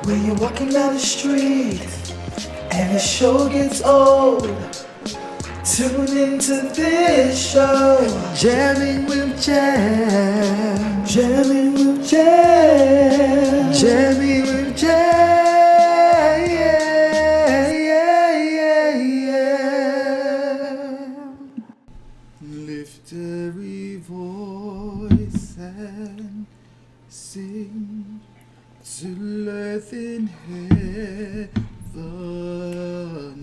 When you're walking down the street and the show gets old, tune into this show. Jamming with Jam. Jamming with Jam. Jamming with Jam. Yeah, yeah, yeah. Lift every voice and sing to earth in heaven.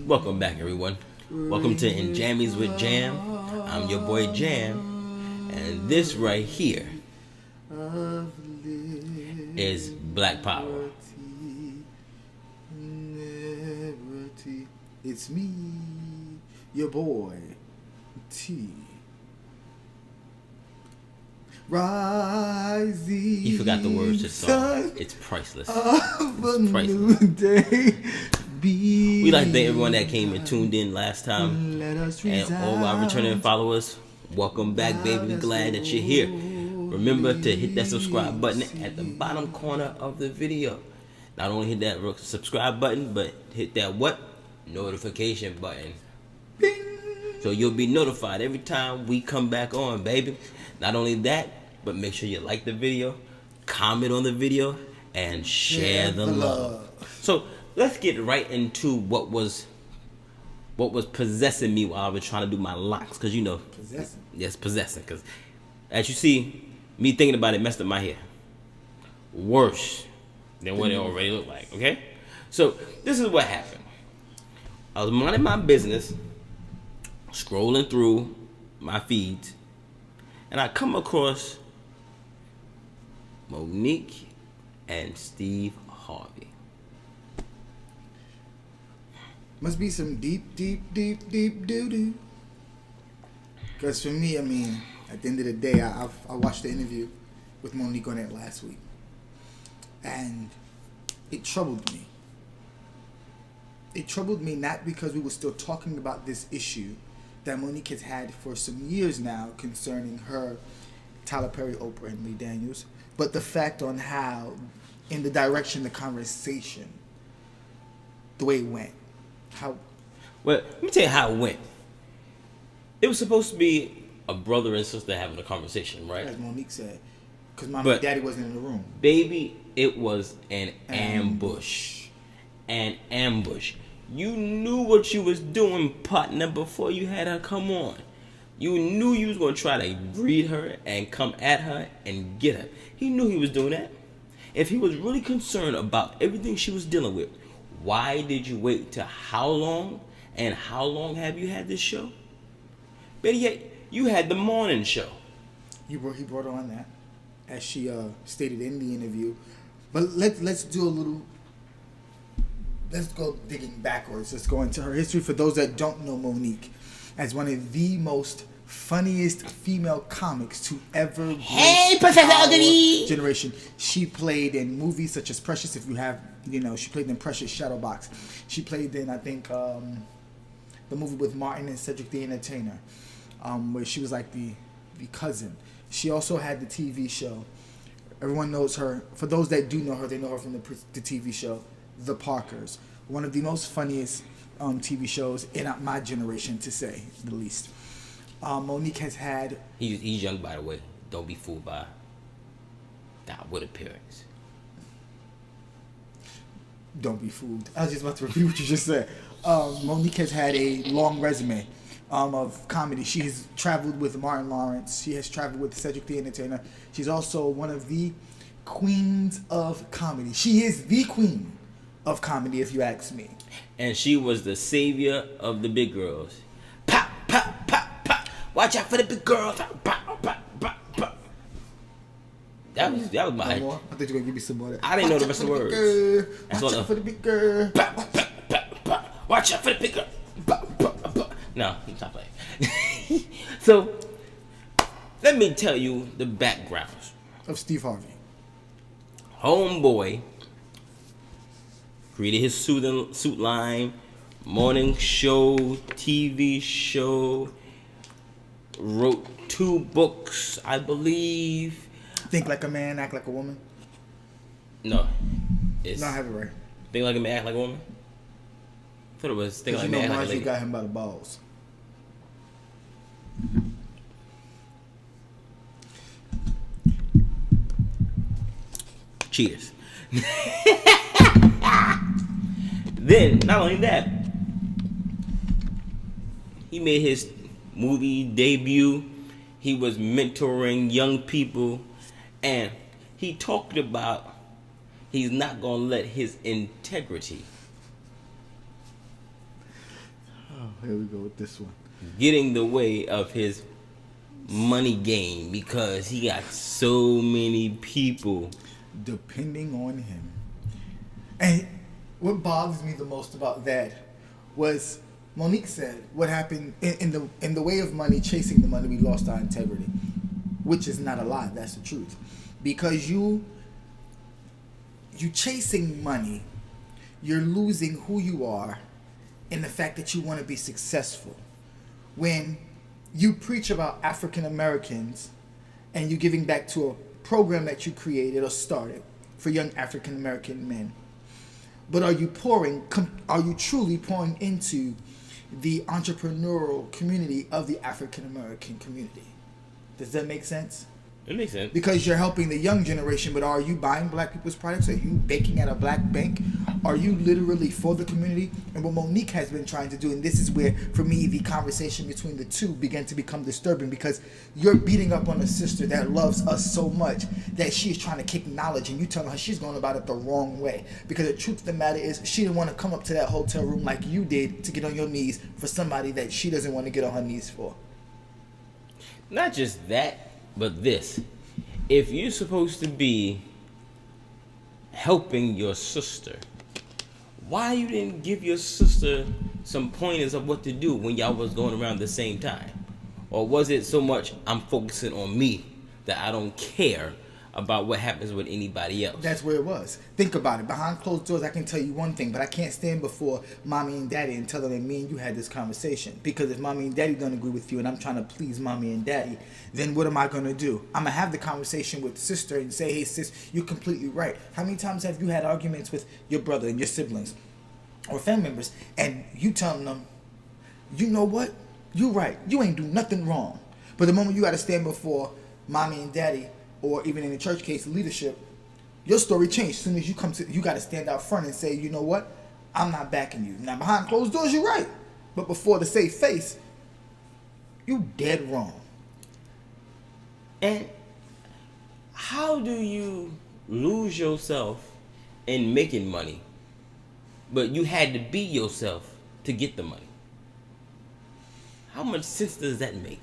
Welcome back, everyone. Welcome to In Jammies with Jam. I'm your boy Jam, and this right here is Black Power. It's me, your boy T. Rising. You forgot the words to the song. It's priceless. It's priceless. Day. We like to thank everyone that came and tuned in last time, and all our returning followers. Welcome back, baby. We're glad that you're here. Remember to hit that subscribe button at the bottom corner of the video. Not only hit that subscribe button, but hit that notification button. Bing. So you'll be notified every time we come back on, baby. Not only that, but make sure you like the video, comment on the video, and share the love. So let's get right into what was possessing me while I was trying to do my locks. Because, you know, Possessing? Yes, possessing. Because as you see, me thinking about it messed up my hair. Worse than what it already looked like, okay? So this is what happened. I was minding my business, scrolling through my feeds, and I come across Monique and Steve Harvey. Must be some deep doo-doo. Because for me, I mean, at the end of the day, I watched the interview with Monique on it last week. And it troubled me. It troubled me not because we were still talking about this issue that Monique has had for some years now concerning her, Tyler Perry, Oprah, and Lee Daniels, but the fact on how, in the direction the conversation, the way it went. How? Well, let me tell you how it went. It was supposed to be a brother and sister having a conversation, right? As Monique said, because Mama and Daddy wasn't in the room. Baby, it was an ambush. An ambush. You knew what you was doing, partner, before you had her come on. You knew you was going to try to read her and come at her and get her. He knew he was doing that. If he was really concerned about everything she was dealing with, why did you wait till how long? And how long have you had this show? Better yet, you had the morning show. He brought her on that, as she stated in the interview. But let's do a little. Let's go digging backwards. Let's go into her history. For those that don't know Monique, as one of the most funniest female comics to ever grace our generation. She played in movies such as Precious. If you have, she played in Precious Shadowbox. She played in, I think, the movie with Martin and Cedric the Entertainer, where she was like the cousin. She also had the TV show. Everyone knows her. For those that do know her, they know her from the TV show, The Parkers. One of the most funniest TV shows in my generation, to say the least. Monique has had... He's young, by the way. Don't be fooled by that outward appearance. Don't be fooled. I was just about to repeat what you just said. Monique has had a long resume of comedy. She has traveled with Martin Lawrence. She has traveled with Cedric the Entertainer. She's also one of the queens of comedy. She is the queen of comedy, if you ask me. And she was the savior of the big girls. Pop, pop, pop, pop. Watch out for the big girls. Pop, pop, pop, pop. That was my... I thought you were going to give me some more. I didn't know the rest of the words. Watch out for the big girl. Pop, pop, pop, pop. Watch out for the big girl. Pop, pop, pop. No, stop playing. So, let me tell you the backgrounds of Steve Harvey. Homeboy created his suit line, morning show, TV show, wrote 2 books, I believe. Think Like a Man, Act Like a Woman? No. It's No, I have it right. think like a man, act like a woman. I thought it was think like a You know, man, act like a Margie lady. got him by the balls. Cheers. Then, not only that, he made his movie debut. He was mentoring young people, and he talked about he's not gonna let his integrity Here we go with this one. get in the way of his money game because he got so many people Depending on him. And what bothers me the most about that was Monique said what happened in the way of money, chasing the money, we lost our integrity. Which is not a lie, that's the truth. Because you chasing money, you're losing who you are in the fact that you want to be successful. When you preach about African Americans and you're giving back to a program that you created or started for young African American men, but are you truly pouring into the entrepreneurial community of the African American community? Does that make sense? It makes sense. Because you're helping the young generation, but are you buying black people's products? Are you baking at a black bank? Are you literally for the community? And what Monique has been trying to do, and this is where, for me, the conversation between the two began to become disturbing, because you're beating up on a sister that loves us so much that she is trying to kick knowledge, and you telling her she's going about it the wrong way. Because the truth of the matter is, she didn't want to come up to that hotel room like you did to get on your knees for somebody that she doesn't want to get on her knees for. Not just that, but this. If you're supposed to be helping your sister, why you didn't give your sister some pointers of what to do when y'all was going around the same time? Or was it so much I'm focusing on me that I don't care about what happens with anybody else? That's where it was. Think about it. Behind closed doors, I can tell you one thing, but I can't stand before mommy and daddy and tell them that me and you had this conversation. Because if mommy and daddy don't agree with you and I'm trying to please mommy and daddy, then what am I going to do? I'm going to have the conversation with sister and say, hey, sis, you're completely right. How many times have you had arguments with your brother and your siblings or family members, and you telling them, you know what? You right. You ain't do nothing wrong. But the moment you got to stand before mommy and daddy, or even in the church case, leadership, your story changed. As soon as you come to, you got to stand out front and say, you know what? I'm not backing you. Now, behind closed doors, you're right. But before the safe face, you dead wrong. And how do you lose yourself in making money, but you had to be yourself to get the money? How much sense does that make?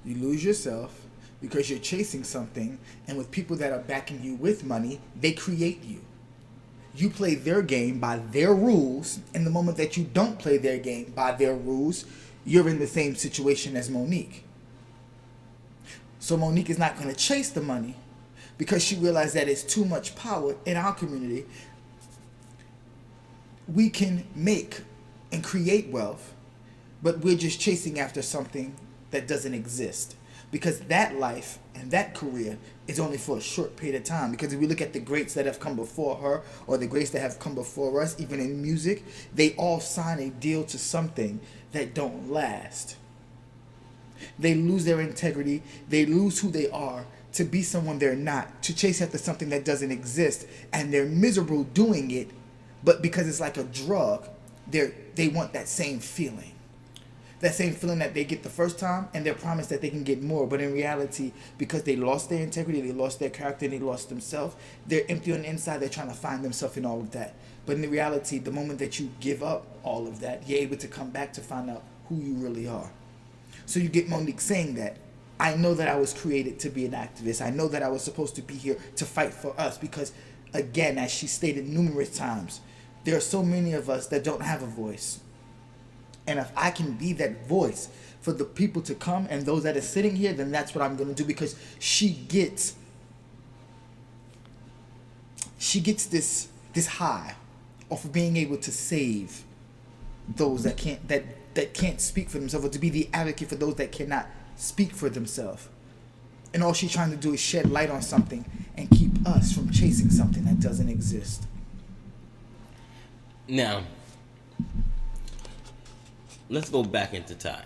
You lose yourself because you're chasing something, and with people that are backing you with money, they create you. You play their game by their rules, and the moment that you don't play their game by their rules, you're in the same situation as Monique. So Monique is not going to chase the money because she realized that it's too much power in our community. We can make and create wealth, but we're just chasing after something that doesn't exist. Because that life and that career is only for a short period of time. Because if we look at the greats that have come before her, or the greats that have come before us, even in music, they all sign a deal to something that don't last. They lose their integrity, they lose who they are to be someone they're not, to chase after something that doesn't exist, and they're miserable doing it, but because it's like a drug, they want that same feeling. That same feeling that they get the first time, and they're promised that they can get more. But in reality, because they lost their integrity, they lost their character, and they lost themselves, they're empty on the inside. They're trying to find themselves in all of that. But in reality, the moment that you give up all of that, you're able to come back to find out who you really are. So you get Monique saying that, I know that I was created to be an activist. I know that I was supposed to be here to fight for us. Because, again, as she stated numerous times, there are so many of us that don't have a voice. And if I can be that voice for the people to come and those that are sitting here, then that's what I'm going to do. Because she gets this high off of being able to save those that can't speak for themselves, or to be the advocate for those that cannot speak for themselves. And all she's trying to do is shed light on something and keep us from chasing something that doesn't exist. Now, let's go back into time.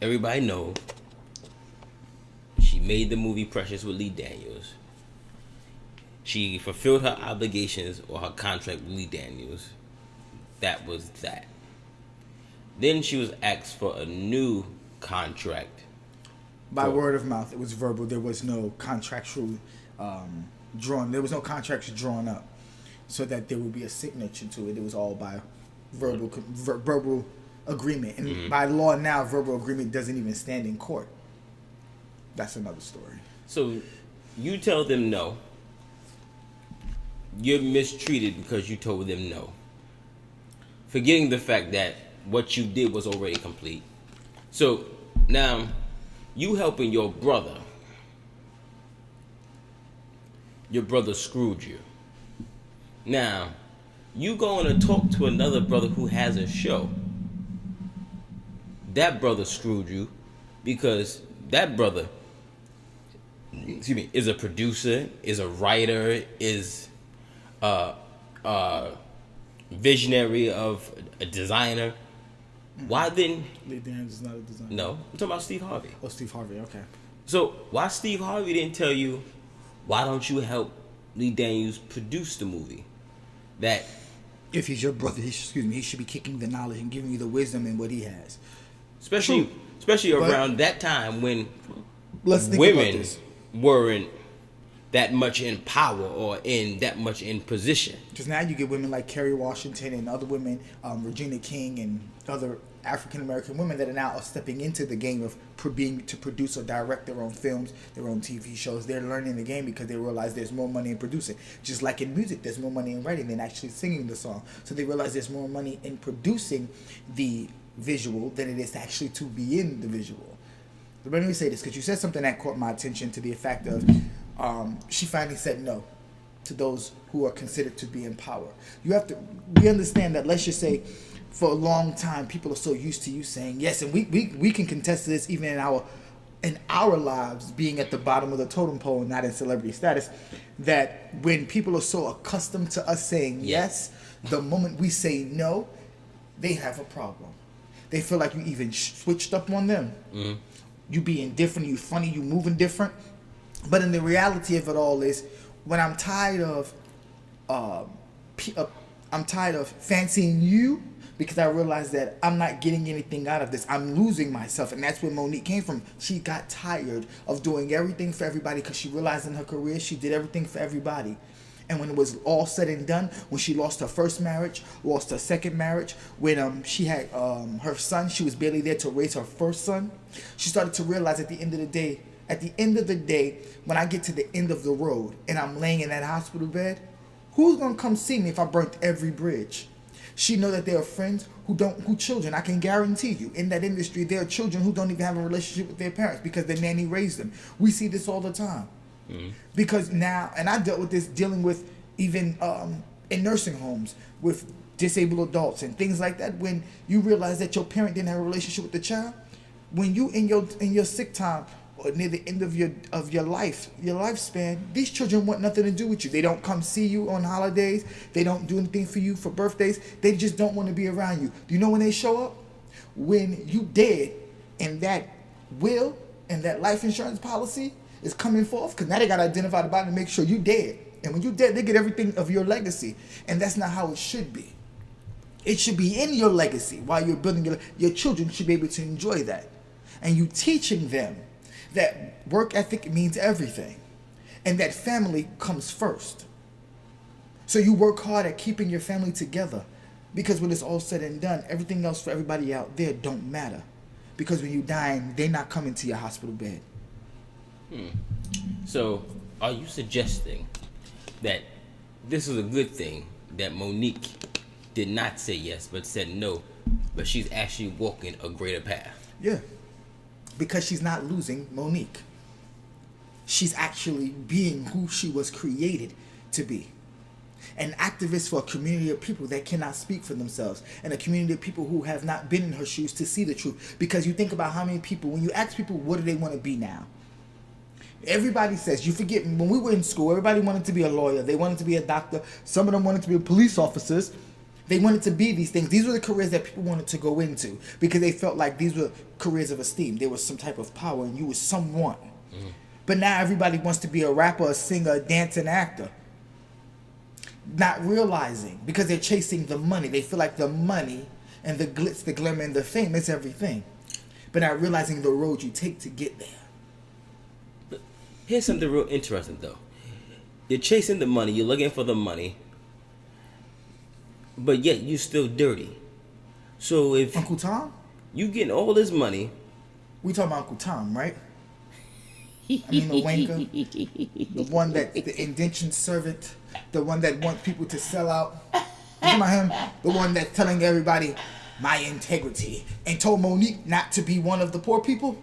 Everybody knows she made the movie Precious with Lee Daniels. She fulfilled her obligations or her contract with Lee Daniels. That was that. Then she was asked for a new contract. By word of mouth, it was verbal. There was no contractual drawn. There was no contracts drawn up, so that there would be a signature to it. It was all by verbal agreement. And by law now, verbal agreement doesn't even stand in court. That's another story. So you tell them no. You're mistreated because you told them no. Forgetting the fact that what you did was already complete. So now you helping your brother. Your brother screwed you. Now you going to talk to another brother who has a show. That brother screwed you because that brother, is a producer, is a writer, is a visionary of a designer. Why didn't Lee Daniels is not a designer. No, I'm talking about Steve Harvey. Oh, Steve Harvey. Okay. So why Steve Harvey didn't tell you, why don't you help Lee Daniels produce the movie? That if he's your brother, he should be kicking the knowledge and giving you the wisdom in what he has. especially around that time when Let's think women about this. weren't that much in power or in that much in position. Because now you get women like Kerry Washington and other women, Regina King and other African American women that are now stepping into the game of being to produce or direct their own films, their own TV shows. They're learning the game because they realize there's more money in producing. Just like in music, there's more money in writing than actually singing the song. So they realize there's more money in producing the visual than it is actually to be in the visual. But let me say this, because you said something that caught my attention to the effect of she finally said no to those who are considered to be in power. We understand that, let's just say, for a long time, people are so used to you saying yes, and we can contest to this even in our lives, being at the bottom of the totem pole and not in celebrity status, that when people are so accustomed to us saying yes, the moment we say no, they have a problem. They feel like you even switched up on them. Mm-hmm. You being different, you funny, you moving different. But in the reality of it all is, when I'm tired of fancying you, because I realized that I'm not getting anything out of this. I'm losing myself. And that's where Monique came from. She got tired of doing everything for everybody because she realized in her career she did everything for everybody. And when it was all said and done, when she lost her first marriage, lost her second marriage, when she had her son, she was barely there to raise her first son. She started to realize at the end of the day, when I get to the end of the road and I'm laying in that hospital bed, who's going to come see me if I burnt every bridge? She know that there are friends who children, I can guarantee you, in that industry, there are children who don't even have a relationship with their parents because their nanny raised them. We see this all the time. Mm-hmm. Because now, and I dealt with this dealing with even in nursing homes with disabled adults and things like that. When you realize that your parent didn't have a relationship with the child, when you in your sick time or near the end of your lifespan, these children want nothing to do with you. They don't come see you on holidays. They don't do anything for you for birthdays. They just don't want to be around you. Do you know when they show up? When you dead and that will and that life insurance policy is coming forth, because now they got to identify the body and make sure you dead. And when you dead, they get everything of your legacy. And that's not how it should be. It should be in your legacy while you're building your children should be able to enjoy that. And you teaching them that work ethic means everything, and that family comes first. So you work hard at keeping your family together, because when it's all said and done, everything else for everybody out there don't matter, because when you dying, they're not coming to your hospital bed. So are you suggesting that this is a good thing that Monique did not say yes but said no, but she's actually walking a greater path? Yeah. Because she's not losing Monique. She's actually being who she was created to be. An activist for a community of people that cannot speak for themselves. And a community of people who have not been in her shoes to see the truth. Because you think about how many people, when you ask people what do they want to be now, Everybody says, you forget, when we were in school, everybody wanted to be a lawyer. They wanted to be a doctor. Some of them wanted to be police officers. They wanted to be these things. These were the careers that people wanted to go into because they felt like these were careers of esteem. There was some type of power and you were someone. But now everybody wants to be a rapper, a singer, a dancer, an actor. Not realizing, because they're chasing the money. They feel like the money and the glitz, the glamour, and the fame is everything. But not realizing the road you take to get there. But here's something real interesting, though. You're chasing the money. You're looking for the money. But yet you still dirty. So if Uncle Tom? you getting all this money. We talking about Uncle Tom, right? I mean the wanker. The one that, the indentured servant. The one that wants people to sell out. You talking about him? The one that's telling everybody, my integrity. And told Monique not to be one of the poor people.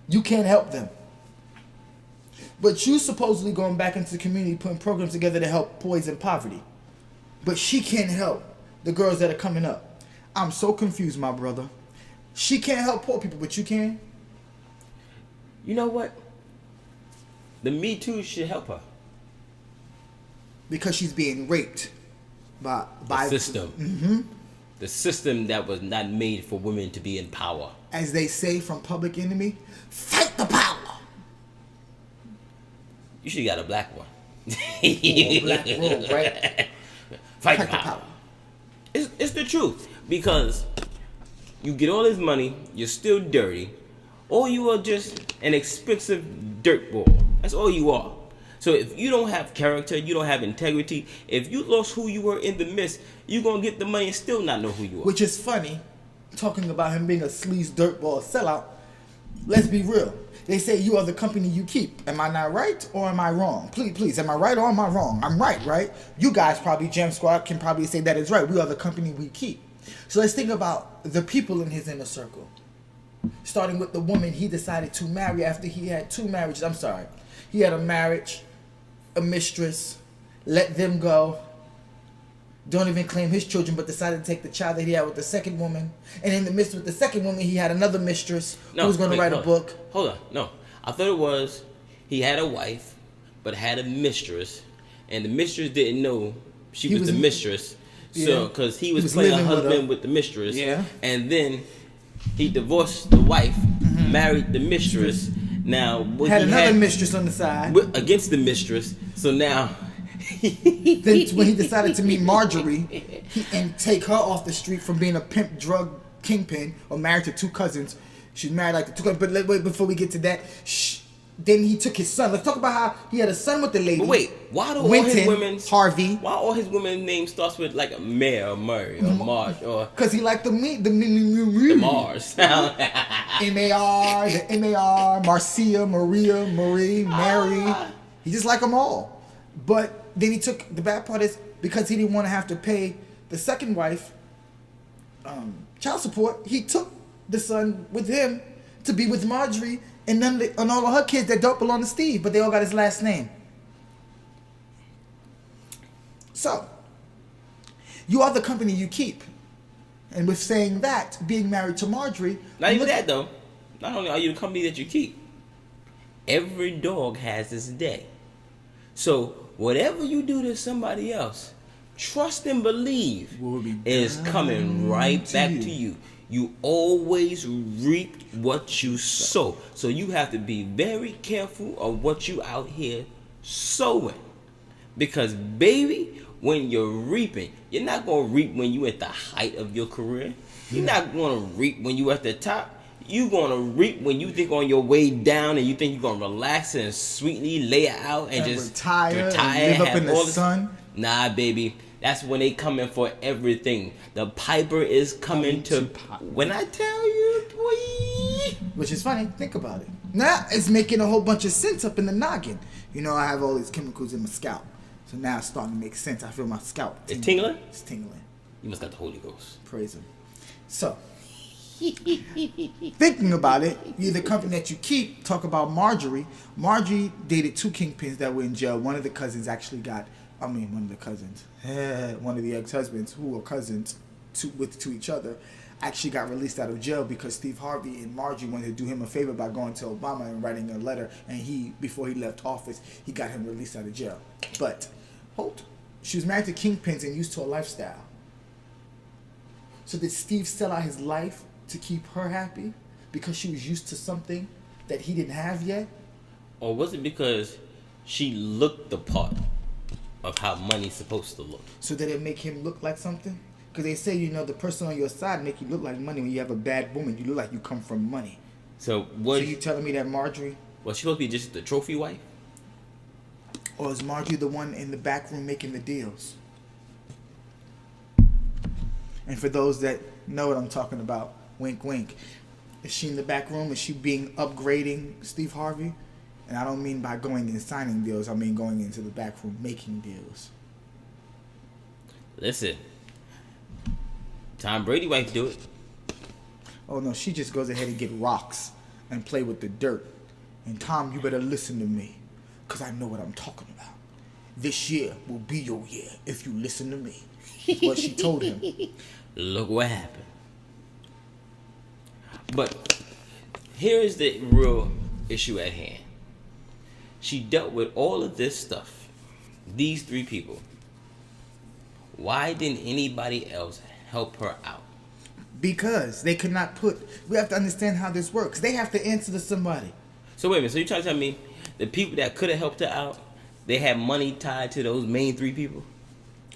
You can't help them. But you supposedly going back into the community, putting programs together to help boys in poverty. But she can't help the girls that are coming up. I'm so confused, my brother. She can't help poor people, but you can? You know what? The Me Too should help her. Because she's being raped by The system. The system that was not made for women to be in power. As they say from Public Enemy, fight the power. You should have got a black one. Black robe, right? Fight the power. It's the truth. Because you get all this money, you're still dirty, or you are just an expensive dirtball. That's all you are. So if you don't have character, you don't have integrity, if you lost who you were in the midst, you're going to get the money and still not know who you are. Which is funny, talking about him being a sleaze dirtball sellout. Let's be real. They say you are the company you keep. Am I not right or am I wrong? Please, am I right or am I wrong? I'm right? You guys probably, Gem Squad, can probably say that is right. We are the company we keep. So let's think about the people in his inner circle. Starting with the woman he decided to marry after he had 2 marriages. I'm sorry. He had a marriage, a mistress, let them go. Don't even claim his children, but decided to take the child that he had with the second woman. And in the midst with the second woman, he had another mistress who was going to write a book. Hold on. No. I thought it was he had a wife, but had a mistress. And the mistress didn't know she was the mistress. Yeah. So, because he was playing a husband with the mistress. Yeah. And then he divorced the wife, married the mistress. Now, had another mistress on the side. Against the mistress. So now... Then when he decided to meet Marjorie and take her off the street from being a pimp drug kingpin or married to 2 cousins. She's married like the 2 cousins. But wait, before we get to that, then he took his son. Let's talk about how he had a son with the lady. But wait, why do Winton, all his women's Harvey? Why all his women's names starts with like a Mare or Murray or Marge or? Because he liked the Mars. M-A-R, the M-A-R, Marcia, Maria, Marie, Mary. He just liked them all. But then he took, the bad part is, because he didn't want to have to pay the second wife child support, he took the son with him to be with Marjorie and all of her kids that don't belong to Steve, but they all got his last name. So, you are the company you keep. And with saying that, being married to Marjorie... Not even that, though. Not only are you the company that you keep, every dog has its day. So, whatever you do to somebody else, trust and believe is coming right back to you. You always reap what you sow. So you have to be very careful of what you out here sowing. Because baby, when you're reaping, you're not going to reap when you at the height of your career. You're not going to reap when you at the top. You're going to reap when you think on your way down and you think you're going to relax and sweetly lay it out and just retire and live up in the sun. Nah, baby. That's when they coming for everything. The piper is coming to when I tell you, boy. Which is funny. Think about it. Now it's making a whole bunch of sense up in the noggin. You know, I have all these chemicals in my scalp. So now it's starting to make sense. I feel my scalp tingling. It's tingling? It's tingling. You must got the Holy Ghost. Praise him. So, thinking about it, you're the company that you keep. Talk about Marjorie. Marjorie dated 2 kingpins that were in jail. One of the cousins actually got... one of the ex-husbands who were cousins to each other, actually got released out of jail because Steve Harvey and Marjorie wanted to do him a favor by going to Obama and writing a letter, and before he left office, he got him released out of jail. But, she was married to kingpins and used to a lifestyle. So did Steve sell out his life to keep her happy because she was used to something that he didn't have yet? Or was it because she looked the part of how money's supposed to look? So did it make him look like something? Because they say, the person on your side make you look like money. When you have a bad woman, you look like you come from money. So you telling me that Marjorie... Was she supposed to be just the trophy wife? Or is Marjorie the one in the back room making the deals? And for those that know what I'm talking about, wink, wink. Is she in the back room? Is she upgrading Steve Harvey? And I don't mean by going and signing deals. I mean going into the back room making deals. Listen. Tom Brady wife do it. Oh no, she just goes ahead and get rocks and play with the dirt. And Tom, you better listen to me, because I know what I'm talking about. This year will be your year if you listen to me. That's what she told him. Look what happened. But here is the real issue at hand. She dealt with all of this stuff. These three people. Why didn't anybody else help her out? Because they could not we have to understand how this works. They have to answer to somebody. So wait a minute, so you trying to tell me the people that could have helped her out, they had money tied to those main three people?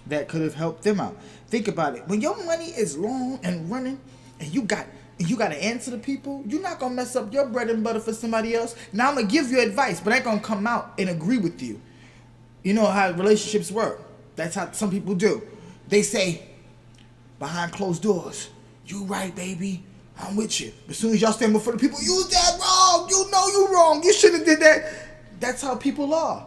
That could have helped them out. Think about it. When your money is long and running and you got to answer to people, you're not going to mess up your bread and butter for somebody else. Now I'm going to give you advice, but I ain't going to come out and agree with you. You know how relationships work. That's how some people do. They say, behind closed doors, you right, baby. I'm with you. As soon as y'all stand before the people, you that wrong. You know you wrong. You should have did that. That's how people are.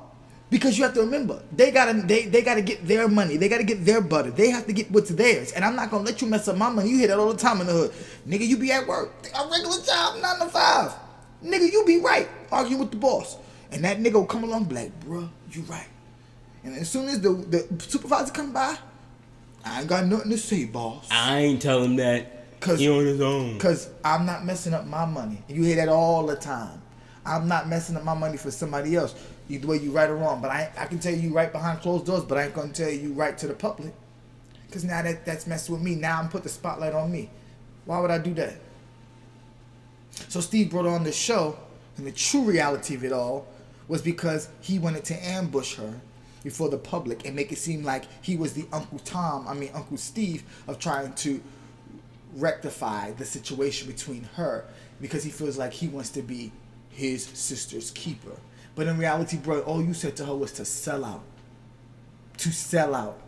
Because you have to remember, they gotta get their money. They gotta get their butter. They have to get what's theirs. And I'm not gonna let you mess up my money. You hear that all the time in the hood. Nigga, you be at work. A regular job, 9 to 5. Nigga, you be right. Arguing with the boss. And that nigga will come along and be like, bruh, you right. And as soon as the supervisor come by, I ain't got nothing to say, boss. I ain't tell him that. He on his own. Because I'm not messing up my money. And you hear that all the time. I'm not messing up my money for somebody else. Either way, you right or wrong. But I can tell you right behind closed doors, but I ain't going to tell you right to the public. Because now that's messing with me. Now I'm put the spotlight on me. Why would I do that? So Steve brought on the show, and the true reality of it all was because he wanted to ambush her before the public and make it seem like he was the Uncle Steve of trying to rectify the situation between her, because he feels like he wants to be his sister's keeper. But in reality, bro, all you said to her was to sell out. To sell out.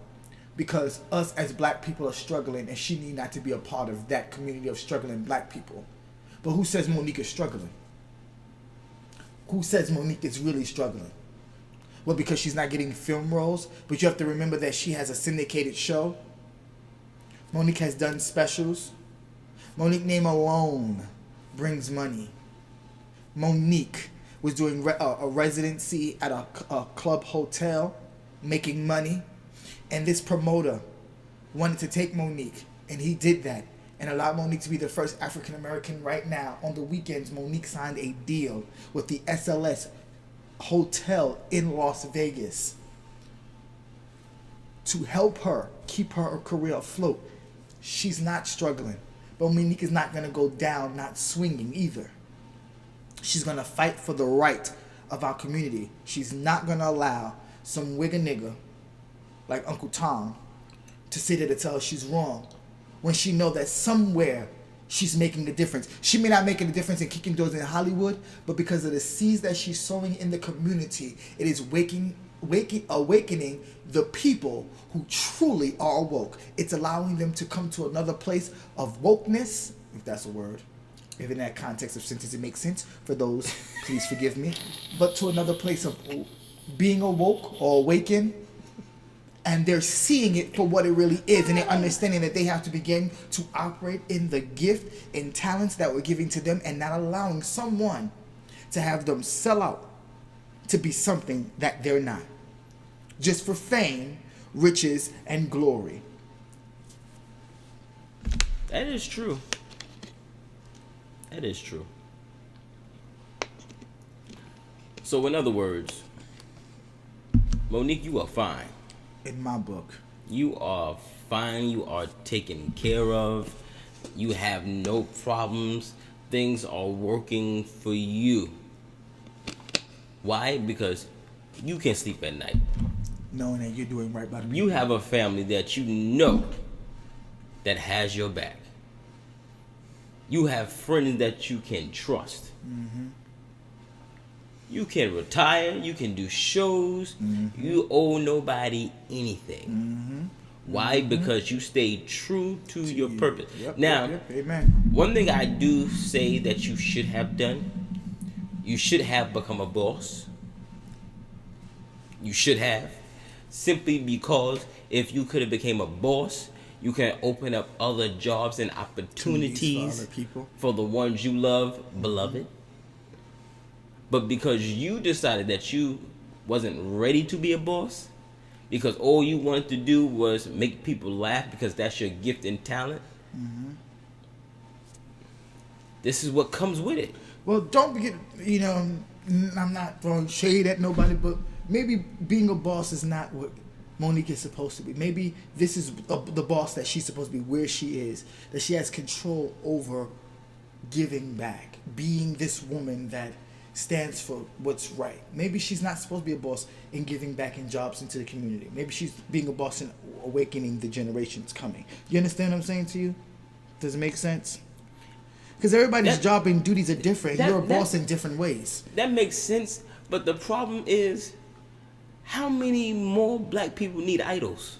Because us as black people are struggling, and she need not to be a part of that community of struggling black people. But who says Monique is struggling? Who says Monique is really struggling? Well, because she's not getting film roles, but you have to remember that she has a syndicated show. Monique has done specials. Monique name alone brings money. Monique was doing a residency at a club hotel, making money. And this promoter wanted to take Monique, and he did that and allowed Monique to be the first African American right now. On the weekends, Monique signed a deal with the SLS Hotel in Las Vegas to help her keep her career afloat. She's not struggling, but Monique is not going to go down not swinging either. She's going to fight for the right of our community. She's not going to allow some wigger nigga like Uncle Tom to sit there to tell her she's wrong when she know that somewhere she's making a difference. She may not make a difference in kicking doors in Hollywood, but because of the seeds that she's sowing in the community, it is awakening the people who truly are woke. It's allowing them to come to another place of wokeness, if that's a word. If in that context of sentence it makes sense, for those, please forgive me. But to another place of being awoke or awakened, and they're seeing it for what it really is, and they're understanding that they have to begin to operate in the gift and talents that we're giving to them, and not allowing someone to have them sell out to be something that they're not, just for fame, riches, and glory. That is true. That is true. So in other words, Monique, you are fine. In my book. You are fine. You are taken care of. You have no problems. Things are working for you. Why? Because you can sleep at night. Knowing that you're doing right by the people. You have a family that you know that has your back. You have friends that you can trust. Mm-hmm. You can retire. You can do shows. Mm-hmm. You owe nobody anything. Mm-hmm. Why? Mm-hmm. Because you stayed true to your purpose. Yep, now, Amen. One thing I do say that you should have done, you should have become a boss. You should have. Simply because if you could have became a boss, you can open up other jobs and opportunities for other people, for the ones you love, beloved. But because you decided that you wasn't ready to be a boss, because all you wanted to do was make people laugh because that's your gift and talent, this is what comes with it. Well, don't forget, I'm not throwing shade at nobody, but maybe being a boss is not what Monique is supposed to be. Maybe this is the boss that she's supposed to be, where she is, that she has control over giving back, being this woman that stands for what's right. Maybe she's not supposed to be a boss in giving back in jobs into the community. Maybe she's being a boss in awakening the generations coming. You understand what I'm saying to you? Does it make sense? Because everybody's job and duties are different. You're a boss in different ways. That makes sense, but the problem is, how many more black people need idols?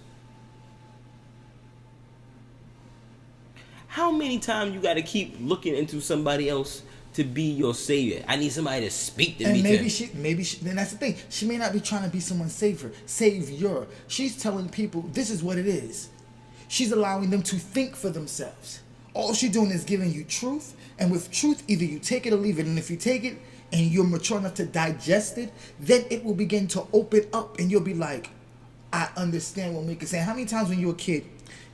How many times you got to keep looking into somebody else to be your savior? I need somebody to speak to me. And maybe she, then that's the thing. She may not be trying to be someone's savior. She's telling people this is what it is. She's allowing them to think for themselves. All she's doing is giving you truth, and with truth, either you take it or leave it. And if you take it and you're mature enough to digest it, then it will begin to open up, and you'll be like, I understand what Monique is saying. How many times when you're a kid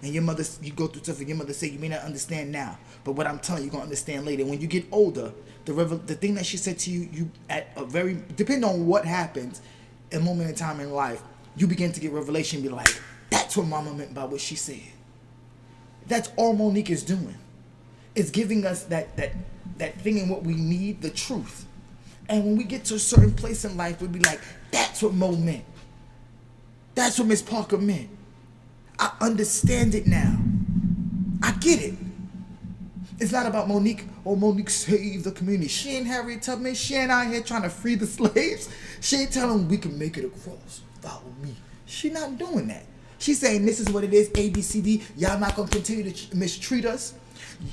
and you go through stuff and your mother say you may not understand now, but what I'm telling you, you're gonna understand later. When you get older, the thing that she said to you at a very, depending on what happens, a moment in time in life, you begin to get revelation and be like, that's what Mama meant by what she said. That's all Monique is doing. It's giving us that thing in what we need, the truth. And when we get to a certain place in life, we'll be like, that's what Mo meant. That's what Miss Parker meant. I understand it now. I get it. It's not about Monique, Monique saved the community. She ain't Harriet Tubman. She ain't out here trying to free the slaves. She ain't telling them we can make it across. Follow me. She not doing that. She's saying this is what it is, A, B, C, D. Y'all not going to continue to mistreat us.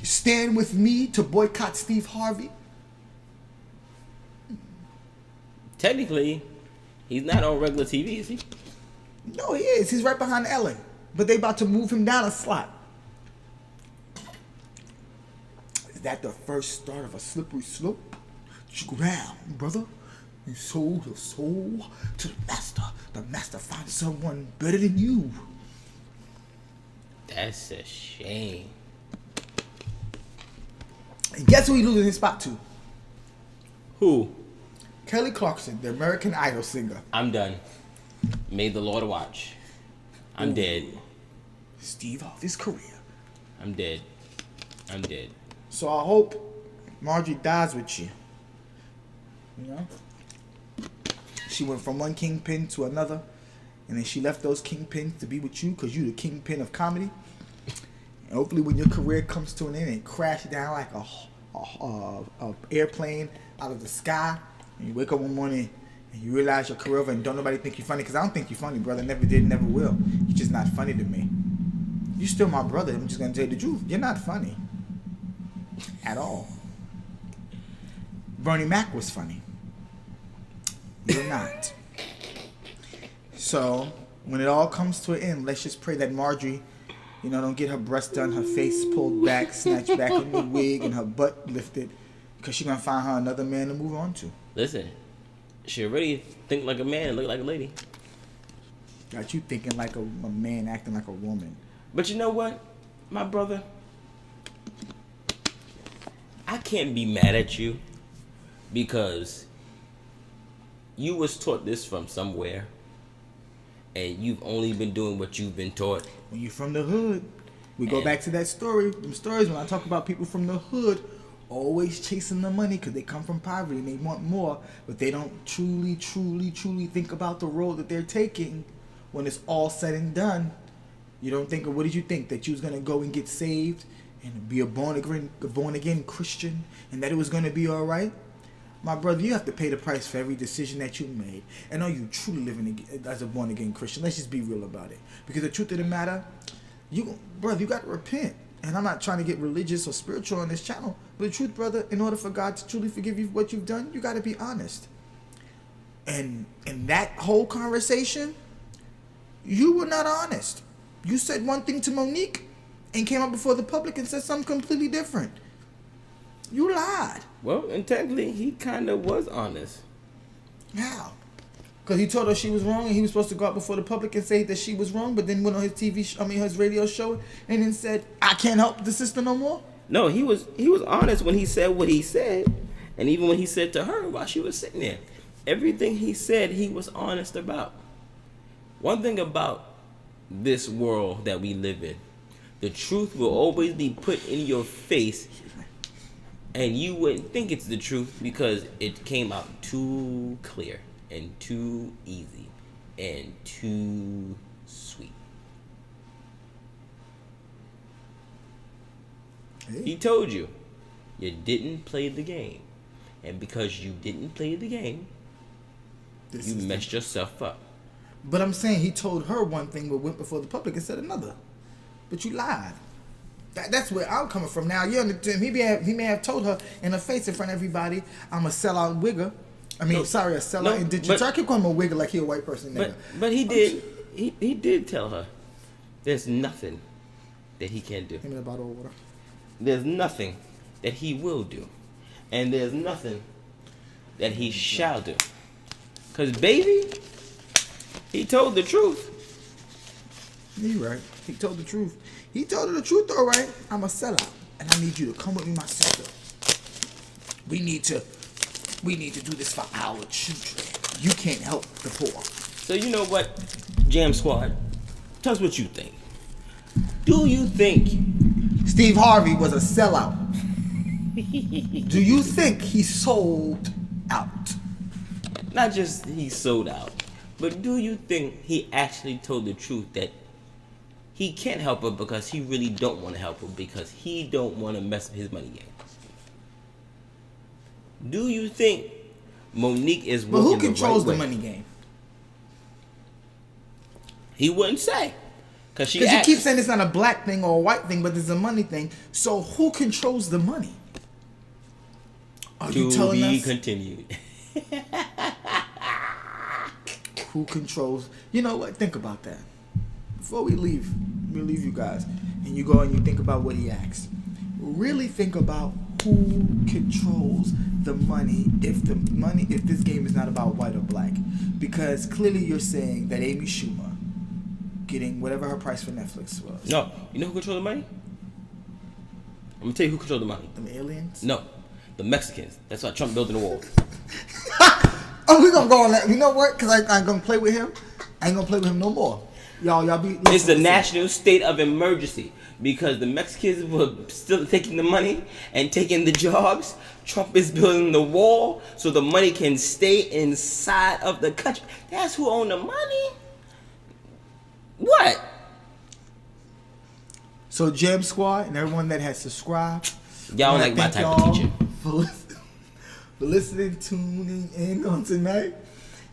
Stand with me to boycott Steve Harvey. Technically, he's not on regular TV, is he? No, he is. He's right behind Ellen. But they about to move him down a slot. Is that the first start of a slippery slope? Ground, brother. You sold your soul to the master. The master finds someone better than you. That's a shame. And guess who he losing his spot to? Who? Kelly Clarkson, the American Idol singer. I'm done. May the Lord watch. I'm dead. Steve Harvey's career. I'm dead. So I hope Marjorie dies with you. You know? She went from one kingpin to another, and then she left those kingpins to be with you because you're the kingpin of comedy. And hopefully when your career comes to an end and crash down like a airplane out of the sky, and you wake up one morning and you realize your career over and don't nobody think you're funny, because I don't think you're funny, brother. Never did, never will. You're just not funny to me. You're still my brother. I'm just going to tell you the truth. You're not funny. At all. Bernie Mac was funny. You're not. So, when it all comes to an end, let's just pray that Marjorie, don't get her breasts done, her face pulled back, snatched back in the wig, and her butt lifted, because she's going to find her another man to move on to. Listen, she already think like a man and look like a lady. Got you thinking like a man, acting like a woman. But you know what, my brother? can't be mad at you because you was taught this from somewhere, and you've only been doing what you've been taught. When you're from the hood, we go back to that story. Them stories when I talk about people from the hood always chasing the money because they come from poverty and they want more, but they don't truly think about the road that they're taking when it's all said and done. You don't think of, what did you think? That you was going to go and get saved and be a born again Christian and that it was going to be all right? My brother, you have to pay the price for every decision that you made. And are you truly living as a born again Christian? Let's just be real about it. Because the truth of the matter, you got to repent. And I'm not trying to get religious or spiritual on this channel, but the truth, brother, in order for God to truly forgive you for what you've done, you got to be honest. And in that whole conversation, you were not honest. You said one thing to Monique and came up before the public and said something completely different. You lied. Well, and technically, he kind of was honest. How? Because he told her she was wrong and he was supposed to go out before the public and say that she was wrong, but then went on his his radio show and then said, I can't help the sister no more? No, he was honest when he said what he said, and even when he said to her while she was sitting there. Everything he said, he was honest about. One thing about this world that we live in, the truth will always be put in your face, and you wouldn't think it's the truth because it came out too clear and too easy and too sweet. Hey. He told you didn't play the game, and because you didn't play the game, you messed yourself up. But I'm saying he told her one thing but went before the public and said another. But you lied. That's where I'm coming from. Now, you understand, he may have told her in her face in front of everybody, I'm a sellout wigger. I mean, a sellout. And did you try to keep calling him a wigger like he a white person? But he did. He did tell her there's nothing that he can't do. Give me the bottle of water. There's nothing that he will do. And there's nothing that he shall do. Because, baby, he told the truth. You're right. He told the truth. He told her the truth, all right. I'm a sellout, and I need you to come with me, my sister. We need to do this for our children. You can't help the poor. So you know what, Jam Squad? Tell us what you think. Do you think Steve Harvey was a sellout? Do you think he sold out? Not just he sold out, but do you think he actually told the truth that he can't help her because he really don't want to help her because he don't want to mess up his money game? Do you think Monique is working the right way? But who controls the money game? He wouldn't say. Because you keep saying it's not a black thing or a white thing, but it's a money thing. So who controls the money? Are you telling us? To be continued. Who controls? You know what? Think about that. Before we leave you guys, and you go and you think about what he asked. Really think about who controls the money if this game is not about white or black. Because clearly you're saying that Amy Schumer getting whatever her price for Netflix was. No. You know who controls the money? I'm going to tell you who controls the money. The aliens? No. The Mexicans. That's why Trump building the wall. Oh, we're going to go on that. You know what? Because I ain't going to play with him. I ain't going to play with him no more. Y'all be... It's the national state of emergency. Because the Mexicans were still taking the money and taking the jobs. Trump is building the wall so the money can stay inside of the country. That's who own the money. What? So Jam Squad and everyone that has subscribed, y'all like my type of teacher. For listening, tuning in on tonight.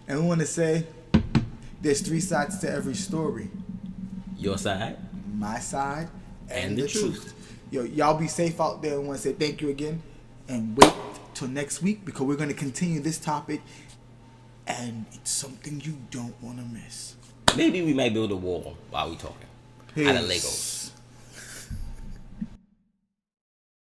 And we want to say there's 3 sides to every story. Your side. My side. And the truth. truth. Y'all be safe out there. And want to say thank you again. And wait till next week because we're going to continue this topic. And it's something you don't want to miss. Maybe we might build a wall while we talking. Peace. Out of Legos.